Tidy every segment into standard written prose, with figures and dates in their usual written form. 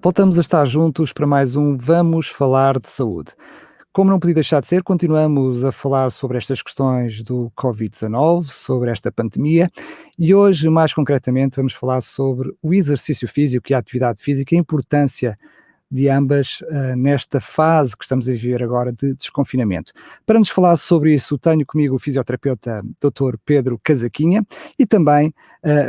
Voltamos a estar juntos para mais um Vamos Falar de Saúde. Como não podia deixar de ser, continuamos a falar sobre estas questões do Covid-19, sobre esta pandemia, e hoje, mais concretamente, vamos falar sobre o exercício físico e a atividade física e a importância de ambas nesta fase que estamos a viver agora de desconfinamento. Para nos falar sobre isso, tenho comigo o fisioterapeuta Dr. Pedro Casaquinha e também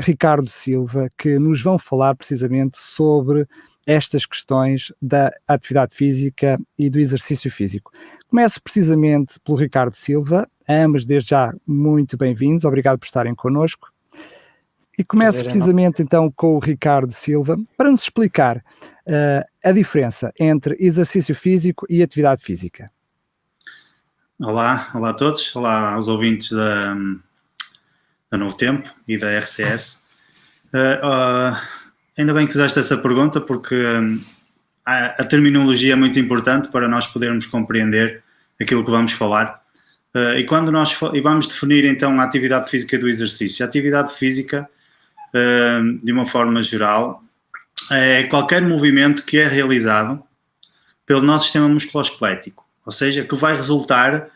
Ricardo Silva, que nos vão falar precisamente sobre estas questões da atividade física e do exercício físico. Começo precisamente pelo Ricardo Silva, ambos desde já muito bem-vindos, obrigado por estarem connosco. E começo precisamente então com o Ricardo Silva para nos explicar a diferença entre exercício físico e atividade física. Olá a todos, olá aos ouvintes da Novo Tempo e da RCS. Ainda bem que fizeste essa pergunta porque a terminologia é muito importante para nós podermos compreender aquilo que vamos falar. E quando vamos definir então a atividade física do exercício. A atividade física, de uma forma geral, é qualquer movimento que é realizado pelo nosso sistema musculoesquelético, ou seja, que vai resultar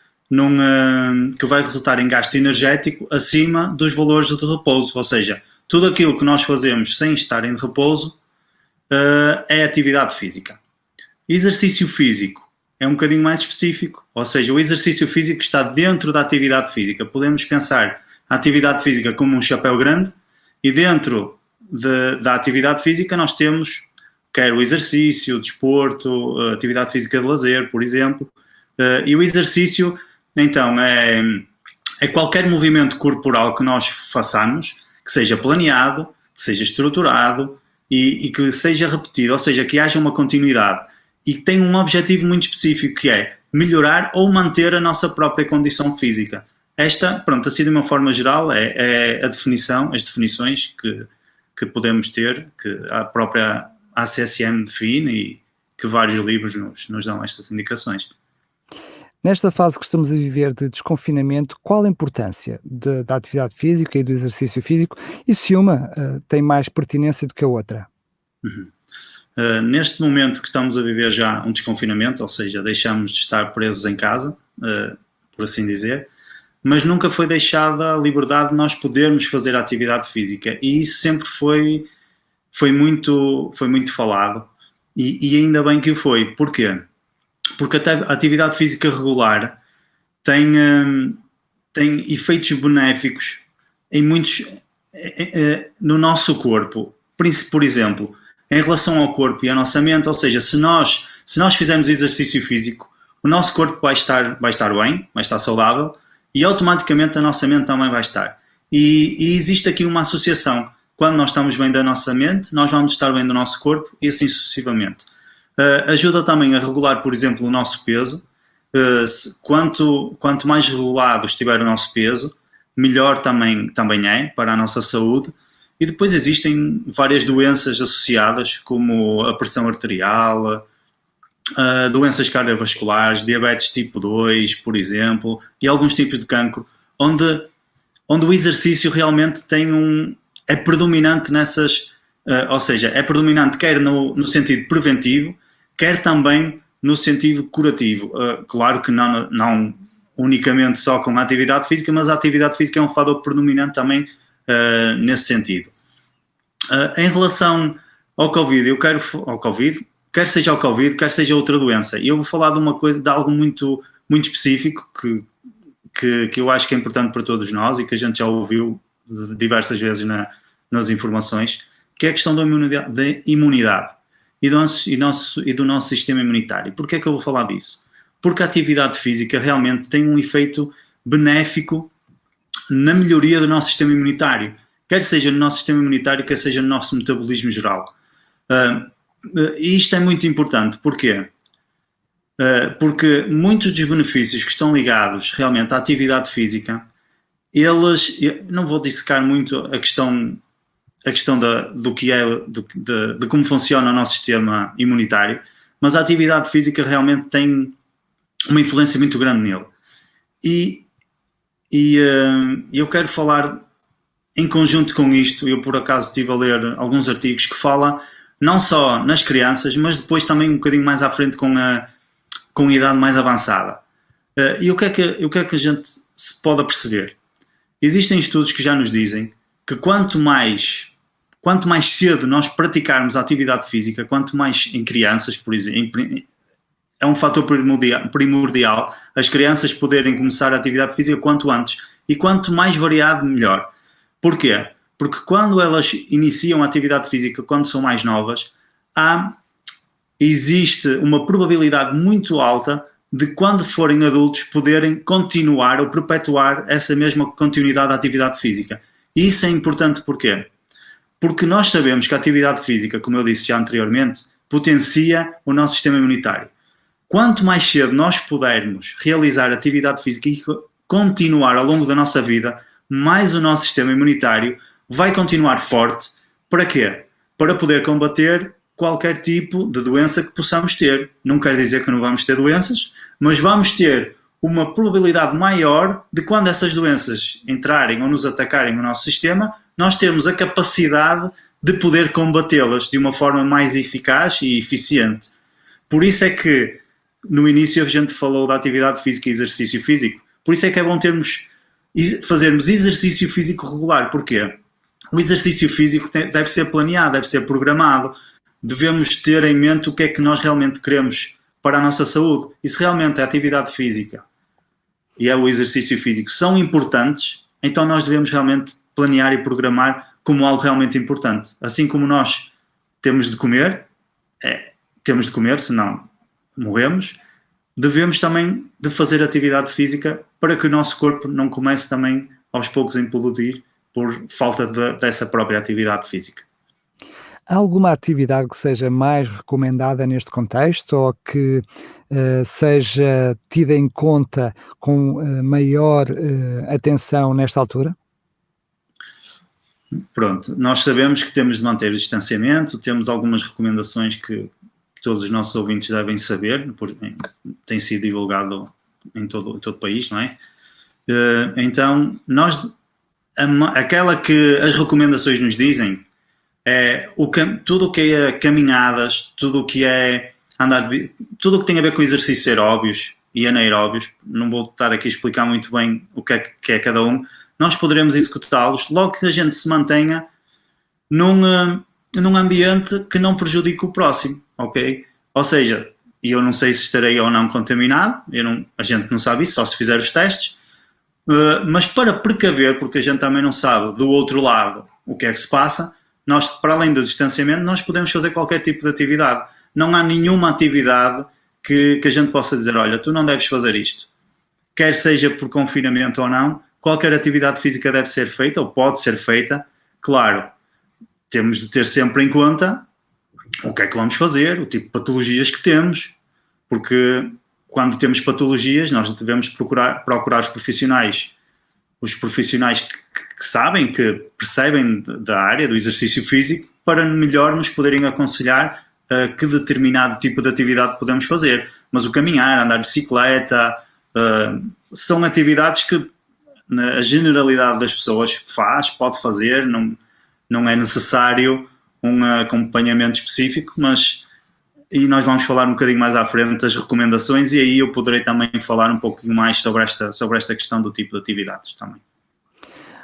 em gasto energético acima dos valores de repouso, ou seja, tudo aquilo que nós fazemos sem estar em repouso é atividade física. Exercício físico é um bocadinho mais específico, ou seja, o exercício físico está dentro da atividade física. Podemos pensar a atividade física como um chapéu grande e dentro da atividade física nós temos quer o exercício, o desporto, a atividade física de lazer, por exemplo, e o exercício então é qualquer movimento corporal que nós façamos, que seja planeado, que seja estruturado e que seja repetido, ou seja, que haja uma continuidade e que tenha um objetivo muito específico, que é melhorar ou manter a nossa própria condição física. Esta, pronto, assim de uma forma geral, é as definições que podemos ter, que a própria ACSM define e que vários livros nos dão estas indicações. Nesta fase que estamos a viver de desconfinamento, qual a importância da atividade física e do exercício físico e se uma tem mais pertinência do que a outra? Neste momento que estamos a viver já um desconfinamento, ou seja, deixamos de estar presos em casa, por assim dizer, mas nunca foi deixada a liberdade de nós podermos fazer a atividade física e isso sempre foi muito falado e ainda bem que o foi. Porquê? Porque a atividade física regular tem efeitos benéficos no nosso corpo. Por exemplo, em relação ao corpo e à nossa mente, ou seja, se nós fizermos exercício físico, o nosso corpo vai estar bem, vai estar saudável e automaticamente a nossa mente também vai estar. E existe aqui uma associação. Quando nós estamos bem da nossa mente, nós vamos estar bem do nosso corpo e assim sucessivamente. Ajuda também a regular, por exemplo, o nosso peso. Quanto mais regulado estiver o nosso peso, melhor também é para a nossa saúde. E depois existem várias doenças associadas, como a pressão arterial, doenças cardiovasculares, diabetes tipo 2, por exemplo, e alguns tipos de cancro, onde o exercício realmente é predominante nessas, ou seja, é predominante quer no sentido preventivo, quer também no sentido curativo. Claro que não unicamente só com a atividade física, mas a atividade física é um fator predominante também nesse sentido. Em relação ao Covid, quer seja o Covid, quer seja outra doença, eu vou falar de algo muito, muito específico que eu acho que é importante para todos nós e que a gente já ouviu diversas vezes nas informações, que é a questão da imunidade e do nosso sistema imunitário. Porquê é que eu vou falar disso? Porque a atividade física realmente tem um efeito benéfico na melhoria do nosso sistema imunitário, quer seja no nosso sistema imunitário, quer seja no nosso metabolismo geral. E isto é muito importante. Porquê? Porque muitos dos benefícios que estão ligados realmente à atividade física, eu não vou dissecar muito a questão de como funciona o nosso sistema imunitário, mas a atividade física realmente tem uma influência muito grande nele. E eu quero falar em conjunto com isto. Eu por acaso estive a ler alguns artigos que falam não só nas crianças, mas depois também um bocadinho mais à frente com a idade mais avançada. E o que é que a gente se pode perceber? Existem estudos que já nos dizem que quanto mais cedo nós praticarmos a atividade física, quanto mais em crianças, por exemplo, é um fator primordial as crianças poderem começar a atividade física quanto antes. E quanto mais variado, melhor. Porquê? Porque quando elas iniciam a atividade física, quando são mais novas, existe uma probabilidade muito alta de quando forem adultos poderem continuar ou perpetuar essa mesma continuidade da atividade física. E isso é importante porquê? Porque nós sabemos que a atividade física, como eu disse já anteriormente, potencia o nosso sistema imunitário. Quanto mais cedo nós pudermos realizar atividade física e continuar ao longo da nossa vida, mais o nosso sistema imunitário vai continuar forte. Para quê? Para poder combater qualquer tipo de doença que possamos ter. Não quer dizer que não vamos ter doenças, mas vamos ter uma probabilidade maior de quando essas doenças entrarem ou nos atacarem no nosso sistema, nós termos a capacidade de poder combatê-las de uma forma mais eficaz e eficiente. Por isso é que no início a gente falou da atividade física e exercício físico. Por isso é que é bom fazermos exercício físico regular. Porquê? O exercício físico deve ser planeado, deve ser programado. Devemos ter em mente o que é que nós realmente queremos para a nossa saúde. E se realmente a atividade física e o exercício físico são importantes, então nós devemos realmente planear e programar como algo realmente importante. Assim como nós temos de comer, senão morremos, devemos também de fazer atividade física para que o nosso corpo não comece também aos poucos a implodir por falta dessa própria atividade física. Há alguma atividade que seja mais recomendada neste contexto ou que seja tida em conta com maior atenção nesta altura? Pronto, nós sabemos que temos de manter o distanciamento, temos algumas recomendações que todos os nossos ouvintes devem saber, tem sido divulgado em todo o país, não é? Então, aquela que as recomendações nos dizem é tudo o que é caminhadas, tudo o que é andar, tudo o que tem a ver com exercícios aeróbios e anaeróbios, não vou estar aqui a explicar muito bem o que é cada um, nós poderemos executá-los logo que a gente se mantenha num ambiente que não prejudique o próximo, ok? Ou seja, eu não sei se estarei ou não contaminado, a gente não sabe isso, só se fizer os testes, mas para precaver, porque a gente também não sabe do outro lado o que é que se passa, nós, para além do distanciamento, nós podemos fazer qualquer tipo de atividade. Não há nenhuma atividade que a gente possa dizer, olha, tu não deves fazer isto. Quer seja por confinamento ou não, qualquer atividade física deve ser feita ou pode ser feita. Claro, temos de ter sempre em conta o que é que vamos fazer, o tipo de patologias que temos, porque quando temos patologias nós devemos procurar os profissionais que sabem, que percebem da área do exercício físico, para melhor nos poderem aconselhar que determinado tipo de atividade podemos fazer. Mas o caminhar, andar de bicicleta, são atividades que a generalidade das pessoas pode fazer, não é necessário um acompanhamento específico, e nós vamos falar um bocadinho mais à frente das recomendações, e aí eu poderei também falar um pouquinho mais sobre esta questão do tipo de atividades também.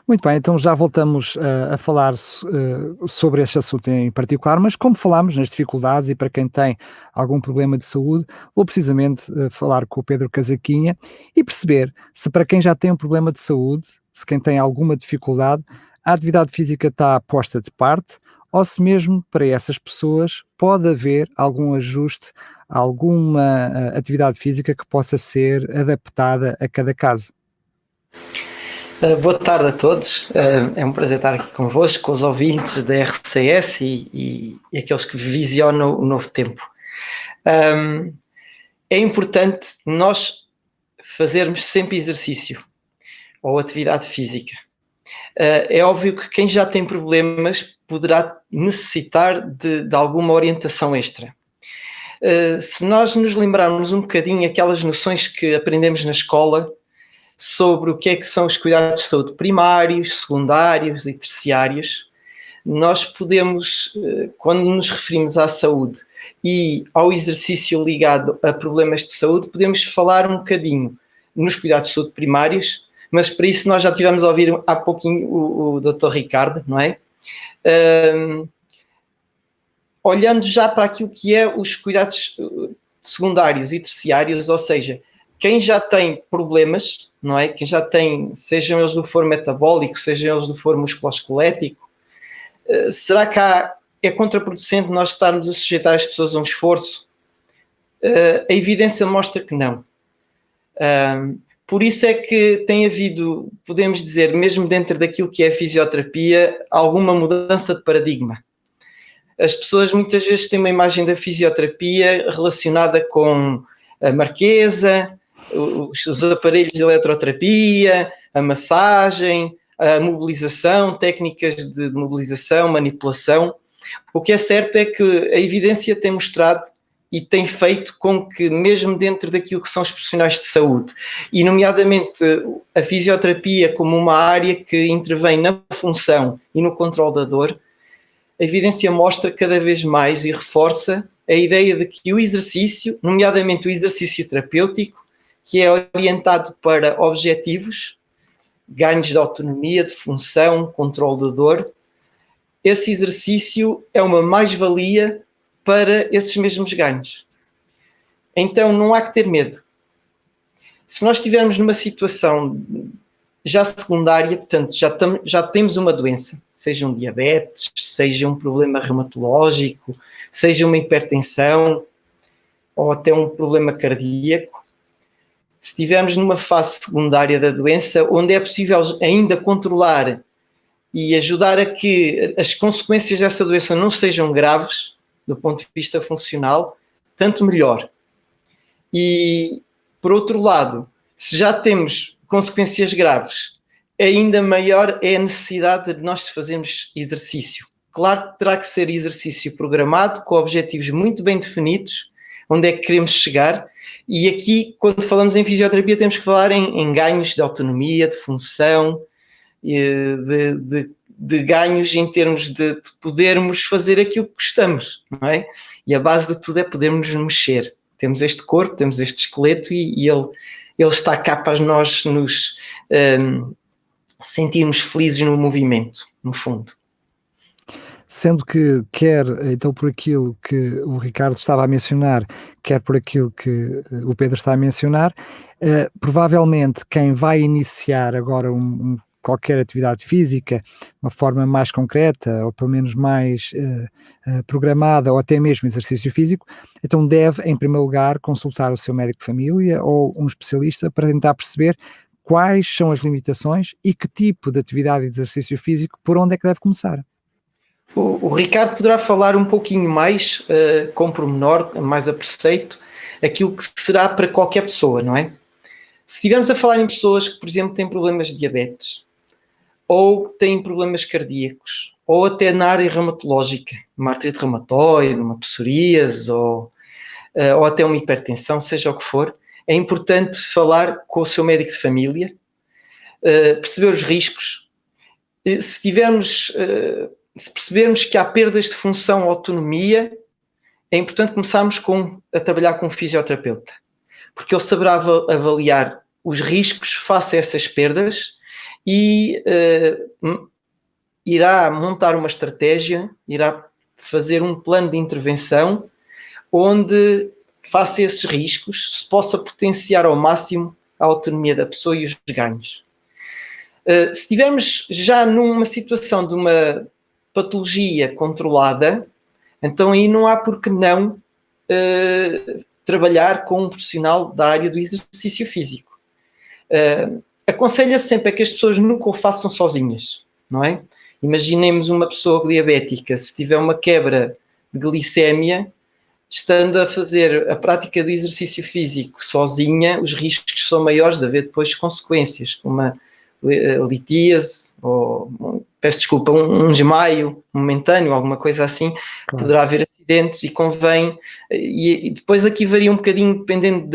Muito bem, então já voltamos a falar sobre este assunto em particular, mas como falámos nas dificuldades e para quem tem algum problema de saúde, vou precisamente falar com o Pedro Casaquinha e perceber se para quem já tem um problema de saúde, se quem tem alguma dificuldade, a atividade física está posta de parte, ou se mesmo para essas pessoas pode haver algum ajuste, alguma atividade física que possa ser adaptada a cada caso. Boa tarde a todos, é um prazer estar aqui convosco, com os ouvintes da RCS e aqueles que visionam o novo tempo. É importante nós fazermos sempre exercício ou atividade física. É óbvio que quem já tem problemas poderá necessitar de alguma orientação extra. Se nós nos lembrarmos um bocadinho aquelas noções que aprendemos na escola sobre o que é que são os cuidados de saúde primários, secundários e terciários, nós podemos, quando nos referimos à saúde e ao exercício ligado a problemas de saúde, podemos falar um bocadinho nos cuidados de saúde primários, mas para isso nós já tivemos a ouvir há pouquinho o Dr. Ricardo, não é? Olhando já para aquilo que é os cuidados secundários e terciários, ou seja, quem já tem problemas, não é? Quem já tem, sejam eles do foro metabólico, sejam eles do foro musculoesquelético, será que é contraproducente nós estarmos a sujeitar as pessoas a um esforço? A evidência mostra que não. Por isso é que tem havido, podemos dizer, mesmo dentro daquilo que é a fisioterapia, alguma mudança de paradigma. As pessoas muitas vezes têm uma imagem da fisioterapia relacionada com a marquesa, os aparelhos de eletroterapia, a massagem, a mobilização, técnicas de mobilização, manipulação. O que é certo é que a evidência tem mostrado e tem feito com que, mesmo dentro daquilo que são os profissionais de saúde, e nomeadamente a fisioterapia como uma área que intervém na função e no controle da dor, a evidência mostra cada vez mais e reforça a ideia de que o exercício, nomeadamente o exercício terapêutico, que é orientado para objetivos, ganhos de autonomia, de função, controle da dor, esse exercício é uma mais-valia para esses mesmos ganhos. Então não há que ter medo. Se nós estivermos numa situação já secundária, portanto já temos uma doença, seja um diabetes, seja um problema reumatológico, seja uma hipertensão ou até um problema cardíaco, se estivermos numa fase secundária da doença, onde é possível ainda controlar e ajudar a que as consequências dessa doença não sejam graves, do ponto de vista funcional, tanto melhor. E, por outro lado, se já temos consequências graves, ainda maior é a necessidade de nós fazermos exercício. Claro que terá que ser exercício programado, com objetivos muito bem definidos, onde é que queremos chegar. E aqui, quando falamos em fisioterapia, temos que falar em ganhos de autonomia, de função, de ganhos em termos de podermos fazer aquilo que gostamos, não é? E a base de tudo é podermos nos mexer. Temos este corpo, temos este esqueleto e ele está cá para nós nos sentirmos felizes no movimento, no fundo. Sendo que quer, então, por aquilo que o Ricardo estava a mencionar, quer por aquilo que o Pedro está a mencionar, provavelmente quem vai iniciar agora qualquer atividade física, de uma forma mais concreta, ou pelo menos mais programada, ou até mesmo exercício físico, então deve, em primeiro lugar, consultar o seu médico de família ou um especialista para tentar perceber quais são as limitações e que tipo de atividade e de exercício físico, por onde é que deve começar. O Ricardo poderá falar um pouquinho mais, com pormenor, mais a preceito, aquilo que será para qualquer pessoa, não é? Se estivermos a falar em pessoas que, por exemplo, têm problemas de diabetes, ou têm problemas cardíacos, ou até na área reumatológica, uma artrite reumatoide, uma psoríase, ou até uma hipertensão, seja o que for, é importante falar com o seu médico de família, perceber os riscos. Se percebermos que há perdas de função ou autonomia, é importante começarmos a trabalhar com um fisioterapeuta, porque ele saberá avaliar os riscos face a essas perdas e irá montar uma estratégia, irá fazer um plano de intervenção onde, face a esses riscos, se possa potenciar ao máximo a autonomia da pessoa e os ganhos. Se estivermos já numa situação de uma patologia controlada, então aí não há por que não trabalhar com um profissional da área do exercício físico. Aconselha-se sempre que as pessoas nunca o façam sozinhas, não é? Imaginemos uma pessoa diabética, se tiver uma quebra de glicémia, estando a fazer a prática do exercício físico sozinha, os riscos são maiores de haver depois consequências, como a litíase, ou, peço desculpa, um desmaio momentâneo, alguma coisa assim, claro. Poderá haver acidentes e convém, e depois aqui varia um bocadinho dependendo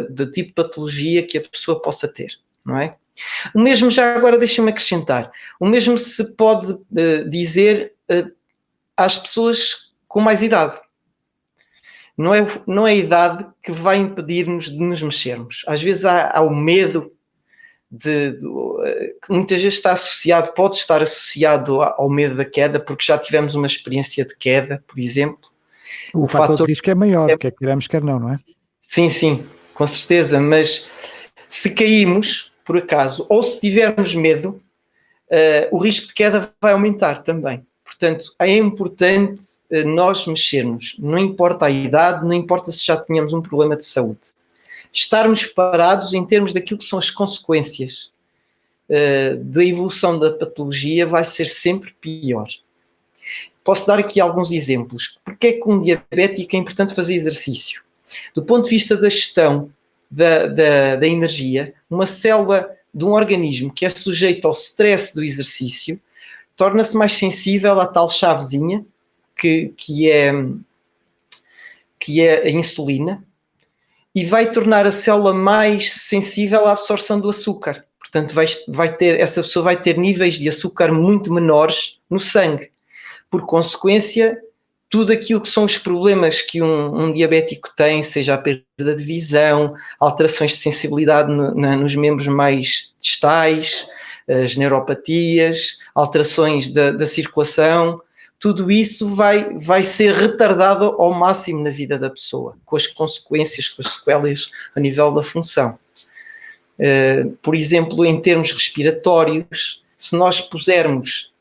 do tipo de patologia que a pessoa possa ter, não é? O mesmo, já agora deixa-me acrescentar, o mesmo se pode dizer às pessoas com mais idade. Não é a idade que vai impedir-nos de nos mexermos. Às vezes há o medo que muitas vezes pode estar associado ao medo da queda, porque já tivemos uma experiência de queda, por exemplo. O fator de risco é maior, quer queiramos, quer não, não é? Sim, com certeza, mas se caímos, por acaso, ou se tivermos medo, o risco de queda vai aumentar também. Portanto, é importante nós mexermos, não importa a idade, não importa se já tínhamos um problema de saúde. Estarmos parados em termos daquilo que são as consequências da evolução da patologia vai ser sempre pior. Posso dar aqui alguns exemplos. Porque é que um diabético é importante fazer exercício? Do ponto de vista da gestão da energia, uma célula de um organismo que é sujeito ao stress do exercício torna-se mais sensível à tal chavezinha que é a insulina, e vai tornar a célula mais sensível à absorção do açúcar. Portanto, essa pessoa vai ter níveis de açúcar muito menores no sangue. Por consequência, tudo aquilo que são os problemas que um diabético tem, seja a perda de visão, alterações de sensibilidade nos membros mais distais, as neuropatias, alterações da circulação, tudo isso vai ser retardado ao máximo na vida da pessoa, com as consequências, com as sequelas a nível da função. Por exemplo, em termos respiratórios, se nós pusermos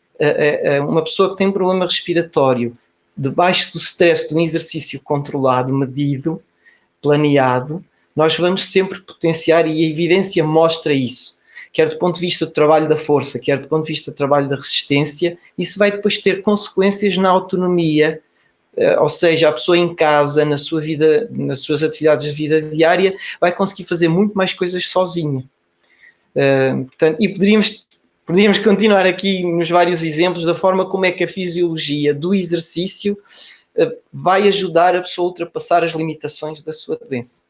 uma pessoa que tem um problema respiratório debaixo do stress de um exercício controlado, medido, planeado, nós vamos sempre potenciar, e a evidência mostra isso, quer do ponto de vista do trabalho da força, quer do ponto de vista do trabalho da resistência. Isso vai depois ter consequências na autonomia, ou seja, a pessoa em casa, na sua vida, nas suas atividades de vida diária, vai conseguir fazer muito mais coisas sozinha. Portanto, e poderíamos continuar aqui nos vários exemplos da forma como é que a fisiologia do exercício vai ajudar a pessoa a ultrapassar as limitações da sua doença.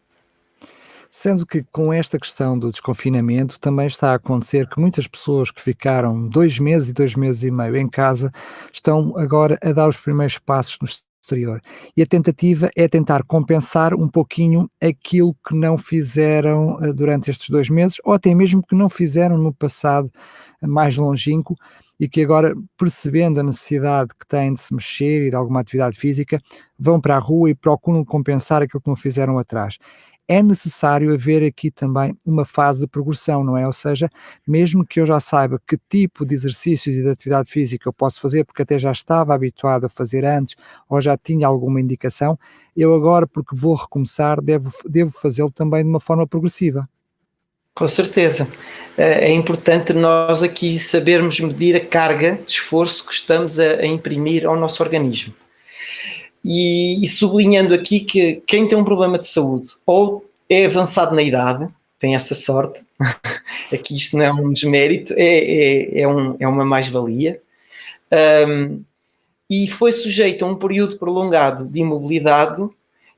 Sendo que com esta questão do desconfinamento também está a acontecer que muitas pessoas que ficaram 2 meses e 2 meses e meio em casa estão agora a dar os primeiros passos no exterior. E a tentativa é tentar compensar um pouquinho aquilo que não fizeram durante estes 2 meses, ou até mesmo que não fizeram no passado mais longínquo, e que agora, percebendo a necessidade que têm de se mexer e de alguma atividade física, vão para a rua e procuram compensar aquilo que não fizeram atrás. É necessário haver aqui também uma fase de progressão, não é? Ou seja, mesmo que eu já saiba que tipo de exercícios e de atividade física eu posso fazer, porque até já estava habituado a fazer antes, ou já tinha alguma indicação, eu agora, porque vou recomeçar, devo fazê-lo também de uma forma progressiva. Com certeza. É importante nós aqui sabermos medir a carga de esforço que estamos a imprimir ao nosso organismo. E sublinhando aqui que quem tem um problema de saúde ou é avançado na idade, tem essa sorte, aqui isto não é um desmérito, é uma mais-valia, e foi sujeito a um período prolongado de imobilidade,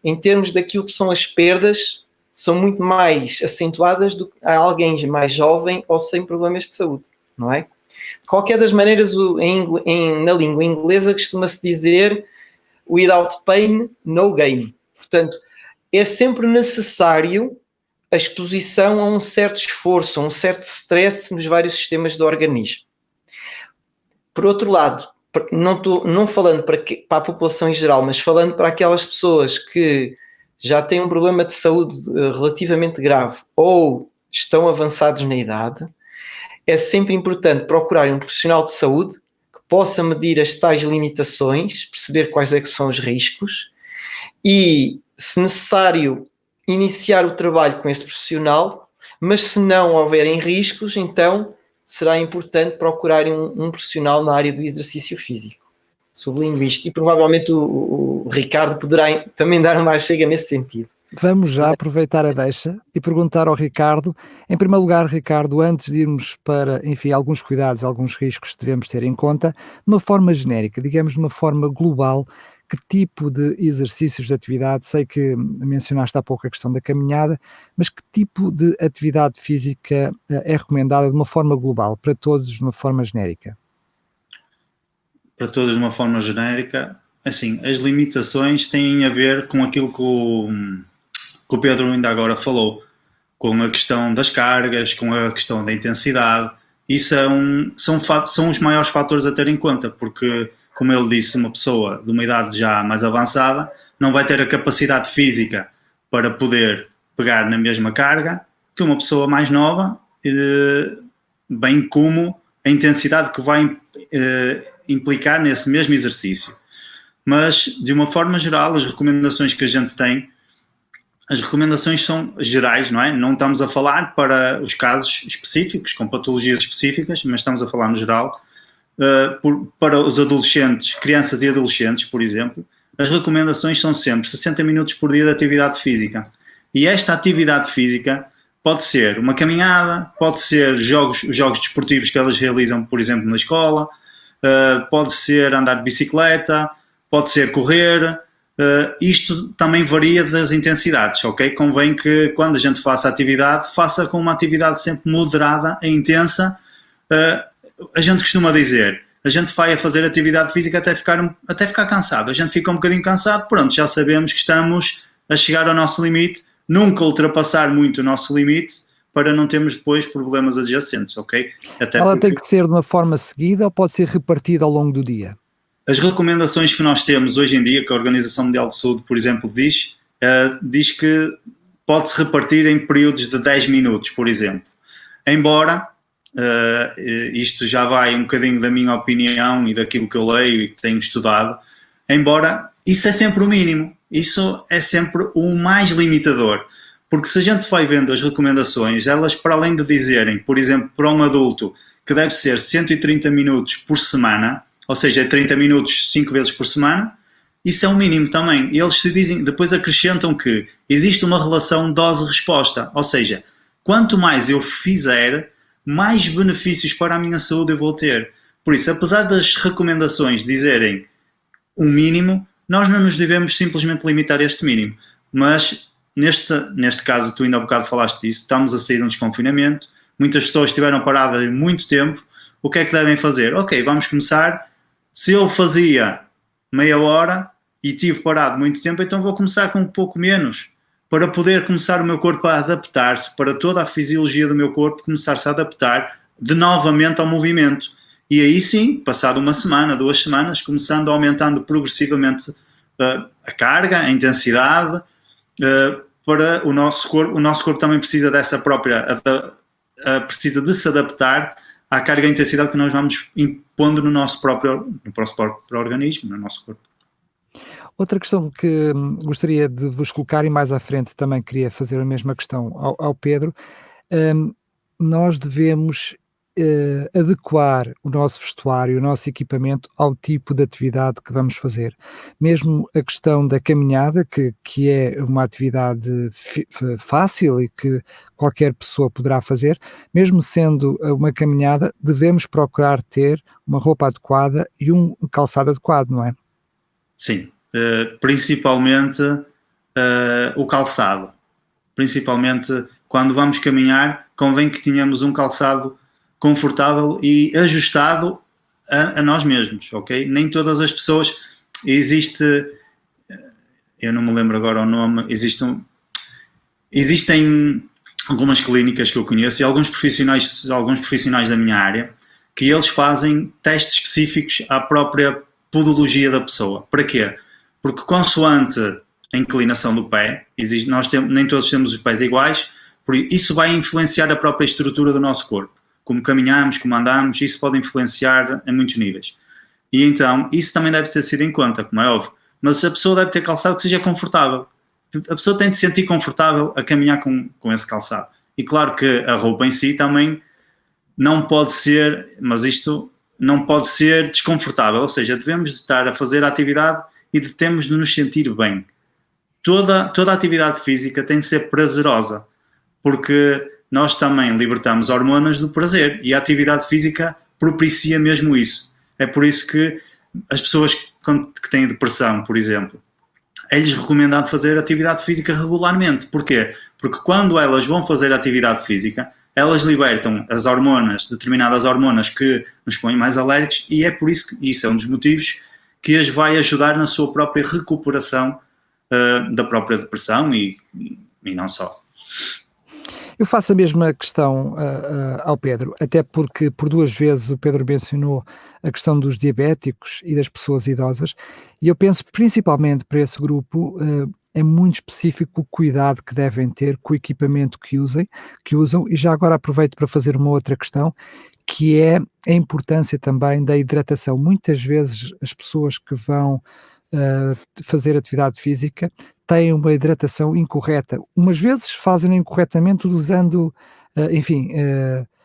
em termos daquilo que são as perdas, são muito mais acentuadas do que a alguém mais jovem ou sem problemas de saúde, não é? De qualquer das maneiras, na língua inglesa costuma-se dizer without pain, no gain. Portanto, é sempre necessário a exposição a um certo esforço, a um certo stress nos vários sistemas do organismo. Por outro lado, não falando para a população em geral, mas falando para aquelas pessoas que já têm um problema de saúde relativamente grave ou estão avançados na idade, é sempre importante procurarem um profissional de saúde que possa medir as tais limitações, perceber quais é que são os riscos e, se necessário, iniciar o trabalho com esse profissional, mas se não houverem riscos, então será importante procurarem um profissional na área do exercício físico. Sublinho isto, e provavelmente o Ricardo poderá também dar uma chega nesse sentido. Vamos já aproveitar a deixa e perguntar ao Ricardo. Em primeiro lugar, Ricardo, antes de irmos para, enfim, alguns cuidados, alguns riscos que devemos ter em conta, de uma forma genérica, digamos de uma forma global, que tipo de exercícios de atividade, sei que mencionaste há pouco a questão da caminhada, mas que tipo de atividade física é recomendada de uma forma global, para todos de uma forma genérica? Para todos de uma forma genérica, assim, as limitações têm a ver com aquilo que o Pedro ainda agora falou, com a questão das cargas, com a questão da intensidade. Isso são os maiores fatores a ter em conta, porque, como ele disse, uma pessoa de uma idade já mais avançada não vai ter a capacidade física para poder pegar na mesma carga que uma pessoa mais nova, bem como a intensidade que vai implicar nesse mesmo exercício. Mas, de uma forma geral, as recomendações que a gente tem, as recomendações são gerais, não é? Não estamos a falar para os casos específicos, com patologias específicas, mas estamos a falar no geral. Para os adolescentes, crianças e adolescentes, por exemplo, as recomendações são sempre 60 minutos por dia de atividade física. E esta atividade física pode ser uma caminhada, pode ser os jogos desportivos que elas realizam, por exemplo, na escola, pode ser andar de bicicleta, pode ser correr. Isto também varia das intensidades, ok? Convém que quando a gente faça atividade, faça com uma atividade sempre moderada e intensa. A gente costuma dizer, a gente vai a fazer atividade física até ficar cansado. A gente fica um bocadinho cansado, pronto, já sabemos que estamos a chegar ao nosso limite, nunca ultrapassar muito o nosso limite, para não termos depois problemas adjacentes, ok? Ela tem que ser de uma forma seguida ou pode ser repartida ao longo do dia? As recomendações que nós temos hoje em dia, que a Organização Mundial de Saúde, por exemplo, diz que pode-se repartir em períodos de 10 minutos, por exemplo. Embora, isto já vai um bocadinho da minha opinião e daquilo que eu leio e que tenho estudado, embora isso é sempre o mínimo, isso é sempre o mais limitador. Porque se a gente vai vendo as recomendações, elas, para além de dizerem, por exemplo, para um adulto que deve ser 130 minutos por semana, ou seja, 30 minutos 5 vezes por semana, isso é o mínimo também. E eles depois acrescentam que existe uma relação dose-resposta, ou seja, quanto mais eu fizer, mais benefícios para a minha saúde eu vou ter. Por isso, apesar das recomendações dizerem um mínimo, nós não nos devemos simplesmente limitar a este mínimo. Mas, neste caso, tu ainda há bocado falaste disso, estamos a sair de um desconfinamento, muitas pessoas estiveram paradas muito tempo. O que é que devem fazer? Ok, vamos começar. Se eu fazia meia hora e tive parado muito tempo, então vou começar com um pouco menos, para poder começar o meu corpo a adaptar-se, para toda a fisiologia do meu corpo começar-se a adaptar novamente ao movimento. E aí sim, passado uma semana, 2 semanas, começando aumentando progressivamente a carga, a intensidade, para o nosso corpo também precisa dessa própria, precisa de se adaptar à carga e intensidade que nós vamos impondo no nosso próprio organismo, no nosso corpo. Outra questão que gostaria de vos colocar, e mais à frente também queria fazer a mesma questão ao Pedro, nós devemos adequar o nosso vestuário, o nosso equipamento ao tipo de atividade que vamos fazer. Mesmo a questão da caminhada, que é uma atividade fácil e que qualquer pessoa poderá fazer, mesmo sendo uma caminhada, devemos procurar ter uma roupa adequada e um calçado adequado, não é? Sim, principalmente o calçado. Principalmente quando vamos caminhar, convém que tenhamos um calçado confortável e ajustado a nós mesmos, ok? Nem todas as pessoas, eu não me lembro agora o nome, existem algumas clínicas que eu conheço e alguns profissionais da minha área, que eles fazem testes específicos à própria podologia da pessoa. Para quê? Porque consoante a inclinação do pé, nem todos temos os pés iguais, por isso vai influenciar a própria estrutura do nosso corpo. Como caminhamos, como andamos, isso pode influenciar em muitos níveis. E então, isso também deve ser tido em conta, como é óbvio. Mas a pessoa deve ter calçado que seja confortável. A pessoa tem de se sentir confortável a caminhar com esse calçado. E claro que a roupa em si também não pode ser, mas isto não pode ser desconfortável. Ou seja, devemos estar a fazer a atividade e temos de nos sentir bem. Toda a atividade física tem de ser prazerosa, porque nós também libertamos hormonas do prazer e a atividade física propicia mesmo isso. É por isso que as pessoas que têm depressão, por exemplo, é-lhes recomendado fazer atividade física regularmente. Porquê? Porque quando elas vão fazer atividade física, elas libertam as hormonas, determinadas hormonas que nos põem mais alérgicos, e é por isso que isso é um dos motivos que as vai ajudar na sua própria recuperação da própria depressão e não só. Eu faço a mesma questão ao Pedro, até porque por 2 vezes o Pedro mencionou a questão dos diabéticos e das pessoas idosas, e eu penso principalmente para esse grupo, é muito específico o cuidado que devem ter com o equipamento que usam, e já agora aproveito para fazer uma outra questão, que é a importância também da hidratação. Muitas vezes as pessoas que vão fazer atividade física têm uma hidratação incorreta. Umas vezes fazem incorretamente usando,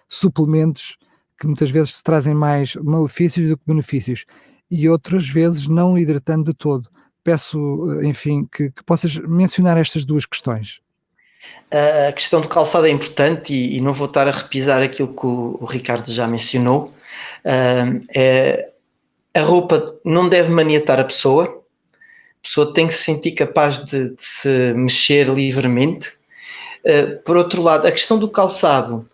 suplementos que muitas vezes trazem mais malefícios do que benefícios, e outras vezes não hidratando de todo. Peço, que possas mencionar estas 2 questões. A questão do calçado é importante e não vou estar a repisar aquilo que o Ricardo já mencionou. A roupa não deve maniatar a pessoa tem que se sentir capaz de se mexer livremente. Por outro lado, a questão do calçado,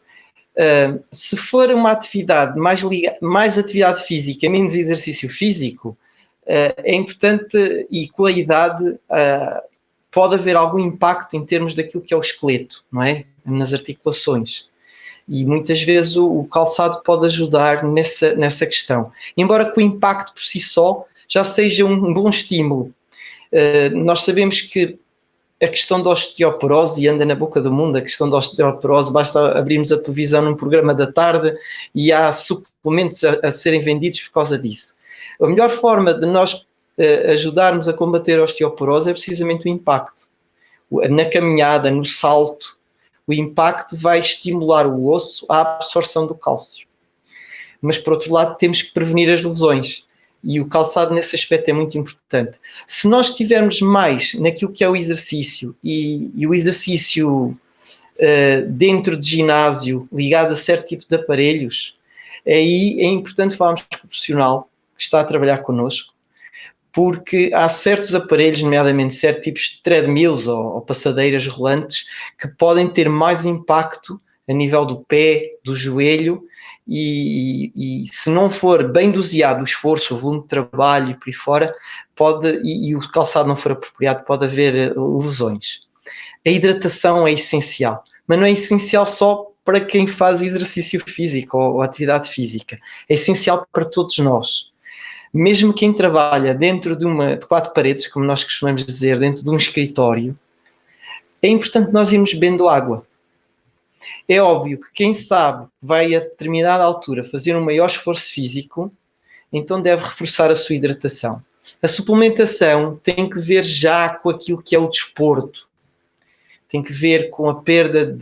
se for uma atividade mais atividade física, menos exercício físico, é importante, e com a idade pode haver algum impacto em termos daquilo que é o esqueleto, não é? Nas articulações. E muitas vezes o calçado pode ajudar nessa questão. Embora que o impacto por si só já seja um bom estímulo. Nós sabemos que a questão da osteoporose, e anda na boca do mundo a questão da osteoporose, basta abrirmos a televisão num programa da tarde e há suplementos a serem vendidos por causa disso. A melhor forma de nós ajudarmos a combater a osteoporose é precisamente o impacto. Na caminhada, no salto, o impacto vai estimular o osso à absorção do cálcio. Mas, por outro lado, temos que prevenir as lesões. E o calçado nesse aspecto é muito importante. Se nós estivermos mais naquilo que é o exercício e o exercício dentro de ginásio, ligado a certo tipo de aparelhos, aí é importante falarmos com o profissional que está a trabalhar connosco, porque há certos aparelhos, nomeadamente certos tipos de treadmills ou passadeiras rolantes, que podem ter mais impacto a nível do pé, do joelho, e se não for bem doseado o esforço, o volume de trabalho e por aí fora, e o calçado não for apropriado, pode haver lesões. A hidratação é essencial, mas não é essencial só para quem faz exercício físico ou atividade física, é essencial para todos nós. Mesmo quem trabalha dentro de 4 paredes, como nós costumamos dizer, dentro de um escritório, é importante nós irmos bebendo água. É óbvio que quem sabe que vai a determinada altura fazer um maior esforço físico, então deve reforçar a sua hidratação. A suplementação tem que ver já com aquilo que é o desporto. Tem que ver com a perda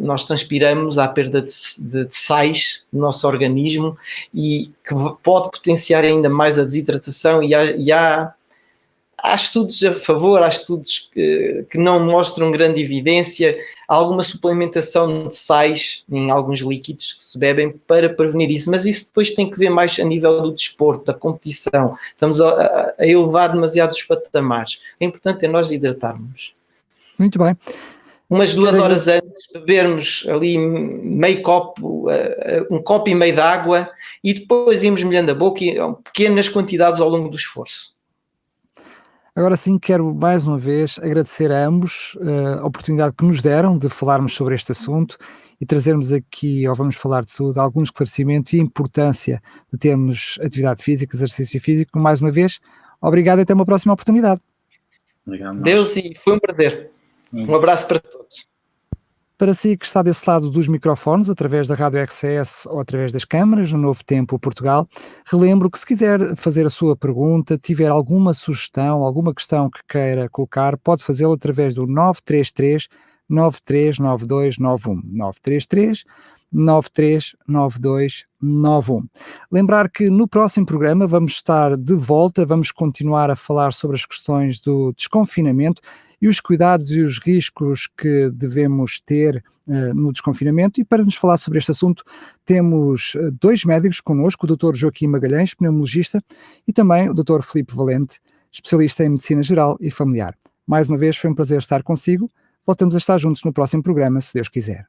nós transpiramos, há perda de sais no nosso organismo e que pode potenciar ainda mais a desidratação, e há estudos a favor, há estudos que não mostram grande evidência, há alguma suplementação de sais em alguns líquidos que se bebem para prevenir isso, mas isso depois tem que ver mais a nível do desporto, da competição, estamos a elevar demasiado os patamares. O importante é nós hidratarmos. Muito bem. Umas 2 horas antes, bebermos ali meio copo, um copo e meio de água, e depois irmos molhando a boca em pequenas quantidades ao longo do esforço. Agora sim, quero mais uma vez agradecer a ambos a oportunidade que nos deram de falarmos sobre este assunto e trazermos aqui, ou vamos falar de saúde, algum esclarecimento e a importância de termos atividade física, exercício físico. Mais uma vez, obrigado e até uma próxima oportunidade. Obrigado. Deus, e foi um prazer. Um abraço para todos. Para si que está desse lado dos microfones, através da Rádio RCS ou através das câmaras, no Novo Tempo Portugal, relembro que se quiser fazer a sua pergunta, tiver alguma sugestão, alguma questão que queira colocar, pode fazê-lo através do 933 939291. 933 939291. Lembrar que no próximo programa vamos estar de volta, vamos continuar a falar sobre as questões do desconfinamento e os cuidados e os riscos que devemos ter no desconfinamento. E para nos falar sobre este assunto temos dois médicos connosco, o Dr. Joaquim Magalhães, pneumologista, e também o Dr. Filipe Valente, especialista em Medicina Geral e Familiar. Mais uma vez foi um prazer estar consigo. Voltamos a estar juntos no próximo programa, se Deus quiser.